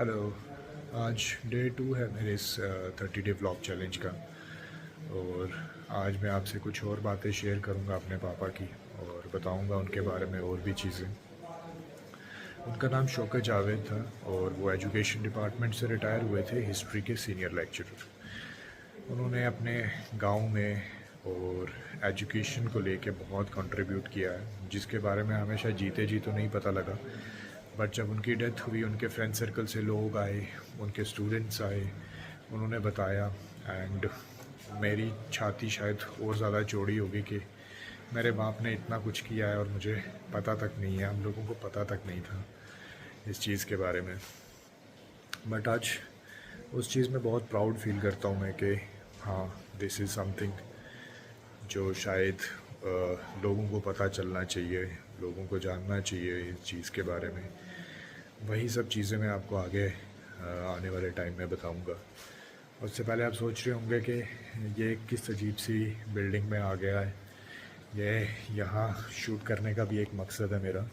Hello. आज day 2 है मेरे इस 30 डे व्लॉग चैलेंज का। और आज मैं आपसे कुछ और बातें शेयर करूंगा अपने पापा की, और बताऊंगा उनके बारे में और भी चीज़ें। उनका नाम शौकत जावेद था और वो एजुकेशन डिपार्टमेंट से रिटायर हुए थे, हिस्ट्री के सीनियर लेक्चरर। उन्होंने अपने गांव में और एजुकेशन को लेके बहुत कंट्रीब्यूट किया है, जिसके बारे में हमेशा जीते जी तो नहीं पता लगा। बट जब उनकी डेथ हुई, उनके फ्रेंड सर्कल से लोग आए, उनके स्टूडेंट्स आए, उन्होंने बताया। एंड मेरी छाती शायद और ज़्यादा चौड़ी होगी कि मेरे बाप ने इतना कुछ किया है और मुझे पता तक नहीं है, हम लोगों को पता तक नहीं था इस चीज़ के बारे में। बट आज उस चीज़ में बहुत प्राउड फील करता हूँ मैं कि हाँ, दिस इज़ समथिंग जो शायद लोगों को पता चलना चाहिए, लोगों को जानना चाहिए इस चीज़ के बारे में। वही सब चीज़ें मैं आपको आगे आने वाले टाइम में बताऊंगा। उससे पहले आप सोच रहे होंगे कि ये किस अजीब सी बिल्डिंग में आ गया है। ये यहाँ शूट करने का भी एक मकसद है मेरा,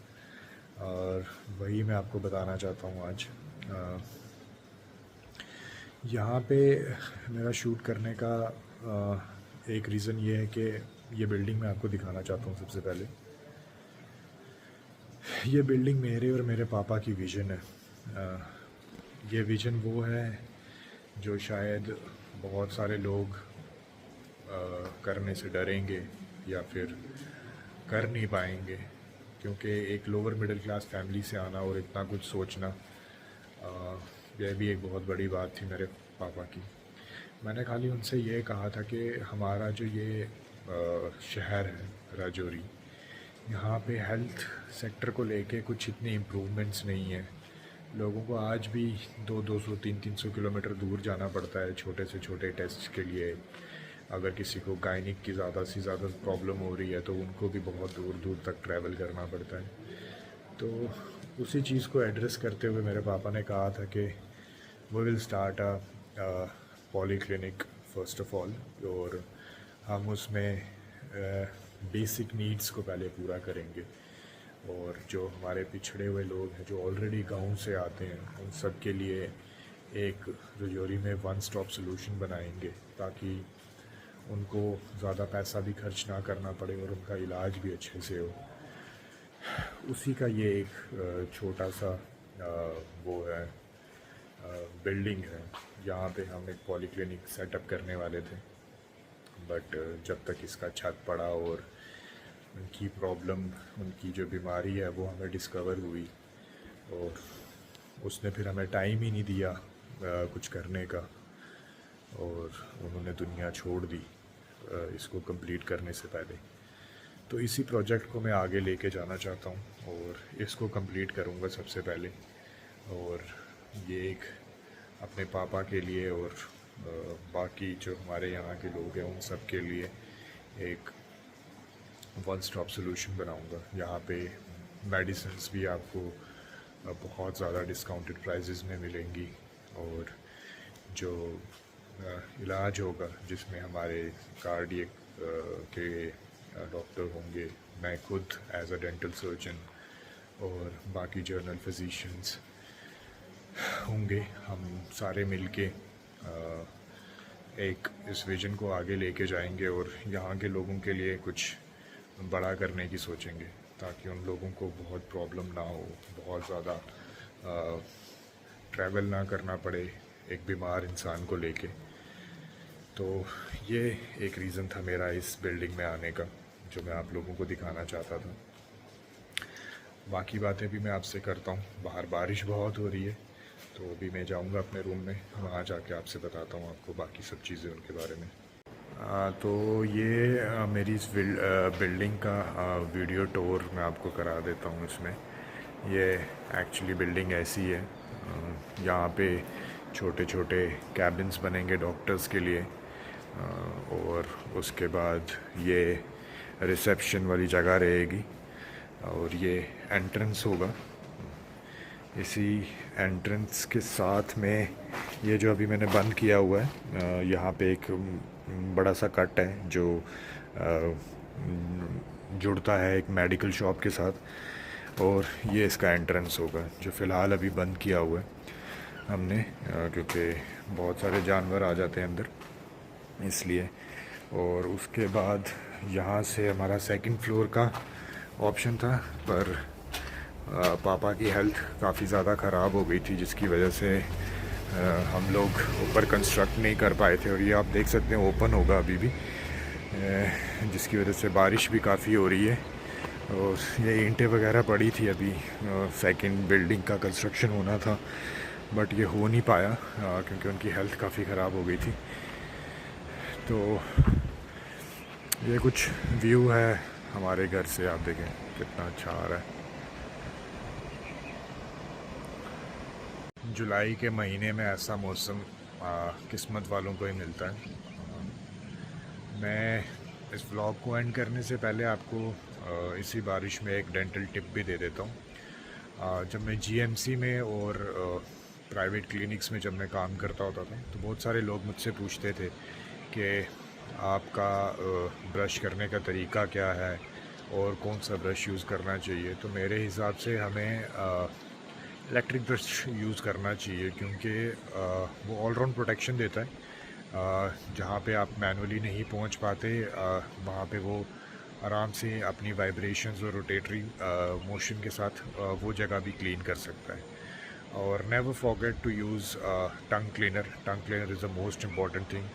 और वही मैं आपको बताना चाहता हूँ आज। यहाँ पे मेरा शूट करने का एक रीज़न ये है कि ये बिल्डिंग मैं आपको दिखाना चाहता हूँ। सबसे पहले ये बिल्डिंग मेरे और मेरे पापा की विज़न है। ये विज़न वो है जो शायद बहुत सारे लोग करने से डरेंगे या फिर कर नहीं पाएंगे, क्योंकि एक लोअर मिडिल क्लास फैमिली से आना और इतना कुछ सोचना, यह भी एक बहुत बड़ी बात थी मेरे पापा की। मैंने खाली उनसे ये कहा था कि हमारा जो ये शहर है राजौरी, यहाँ पे हेल्थ सेक्टर को लेके कुछ इतनी इम्प्रूवमेंट्स नहीं है। लोगों को आज भी 200-300 किलोमीटर दूर जाना पड़ता है छोटे से छोटे टेस्ट के लिए। अगर किसी को गायनिक की ज़्यादा से ज़्यादा प्रॉब्लम हो रही है तो उनको भी बहुत दूर दूर तक ट्रैवल करना पड़ता है। तो उसी चीज़ को एड्रेस करते हुए मेरे पापा ने कहा था कि we will start a polyclinic first of all, और हम उसमें बेसिक नीड्स को पहले पूरा करेंगे। और जो हमारे पिछड़े हुए लोग हैं जो ऑलरेडी गांव से आते हैं, उन सब के लिए एक राजौरी में वन स्टॉप सॉल्यूशन बनाएंगे, ताकि उनको ज़्यादा पैसा भी खर्च ना करना पड़े और उनका इलाज भी अच्छे से हो। उसी का ये एक छोटा सा वो है, बिल्डिंग है। यहाँ पे हम एक पॉलीक्लिनिक सेटअप करने वाले थे, बट जब तक इसका छत पड़ा और उनकी प्रॉब्लम, उनकी जो बीमारी है वो हमें डिस्कवर हुई, और उसने फिर हमें टाइम ही नहीं दिया कुछ करने का, और उन्होंने दुनिया छोड़ दी इसको कंप्लीट करने से पहले। तो इसी प्रोजेक्ट को मैं आगे लेके जाना चाहता हूँ और इसको कंप्लीट करूँगा सबसे पहले। और ये एक अपने पापा के लिए और बाकी जो हमारे यहाँ के लोग हैं उन सब के लिए एक वन स्टॉप सॉल्यूशन बनाऊँगा। यहाँ पे मेडिसिन्स भी आपको बहुत ज़्यादा डिस्काउंटेड प्राइसेस में मिलेंगी, और जो इलाज होगा जिसमें हमारे कार्डियक के डॉक्टर होंगे, मैं खुद एज अ डेंटल सर्जन, और बाकी जर्नल फिजिशियंस होंगे, हम सारे मिलके एक इस विजन को आगे लेके जाएंगे और यहाँ के लोगों के लिए कुछ बड़ा करने की सोचेंगे, ताकि उन लोगों को बहुत प्रॉब्लम ना हो, बहुत ज़्यादा ट्रैवल ना करना पड़े एक बीमार इंसान को लेके। तो ये एक रीज़न था मेरा इस बिल्डिंग में आने का, जो मैं आप लोगों को दिखाना चाहता था। बाकी बातें भी मैं आपसे करता हूँ। बाहर बारिश बहुत हो रही है, तो अभी मैं जाऊँगा अपने रूम में, वहाँ जाके आपसे बताता हूँ आपको बाकी सब चीज़ें उनके बारे में। तो ये मेरी इस बिल्डिंग का वीडियो टूर मैं आपको करा देता हूँ इसमें। ये एक्चुअली बिल्डिंग ऐसी है, यहाँ पे छोटे छोटे कैबिन्स बनेंगे डॉक्टर्स के लिए, और उसके बाद ये रिसेप्शन वाली जगह रहेगी, और ये एंट्रेंस होगा। इसी एंट्रेंस के साथ में ये जो अभी मैंने बंद किया हुआ है, यहाँ पे एक बड़ा सा कट है जो जुड़ता है एक मेडिकल शॉप के साथ, और ये इसका एंट्रेंस होगा जो फ़िलहाल अभी बंद किया हुआ है। हमने, क्योंकि बहुत सारे जानवर आ जाते हैं अंदर, इसलिए। और उसके बाद यहाँ से हमारा सेकंड फ्लोर का ऑप्शन था, पर पापा की हेल्थ काफ़ी ज़्यादा ख़राब हो गई थी, जिसकी वजह से हम लोग ऊपर कंस्ट्रक्ट नहीं कर पाए थे। और ये आप देख सकते हैं ओपन होगा अभी भी, जिसकी वजह से बारिश भी काफ़ी हो रही है। और ये ईंटें वगैरह पड़ी थी, अभी सेकंड बिल्डिंग का कंस्ट्रक्शन होना था, बट ये हो नहीं पाया क्योंकि उनकी हेल्थ काफ़ी ख़राब हो गई थी। तो ये कुछ व्यू है हमारे घर से, आप देखें कितना अच्छा आ रहा है। जुलाई के महीने में ऐसा मौसम किस्मत वालों को ही मिलता है। मैं इस व्लॉग को एंड करने से पहले आपको इसी बारिश में एक डेंटल टिप भी दे देता हूँ। जब मैं जीएमसी में और प्राइवेट क्लिनिक्स में जब मैं काम करता होता था, तो बहुत सारे लोग मुझसे पूछते थे कि आपका ब्रश करने का तरीका क्या है और कौन सा ब्रश यूज़ करना चाहिए। तो मेरे हिसाब से हमें इलेक्ट्रिक ब्रश यूज़ करना चाहिए, क्योंकि वो ऑल राउंड प्रोटेक्शन देता है। जहाँ पे आप मैनुअली नहीं पहुँच पाते, वहाँ पे वो आराम से अपनी वाइब्रेशंस और रोटेटरी मोशन के साथ वो जगह भी क्लीन कर सकता है। और never forget to use tongue cleaner. Tongue cleaner is the most important thing,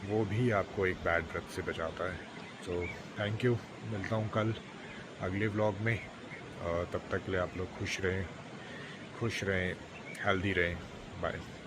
वो भी आपको एक बैड ब्रेथ से बचाता है। सो थैंक यू, मिलता हूँ कल अगले व्लॉग में। तब तक के लिए आप लोग खुश रहें, हेल्दी रहें। बाय।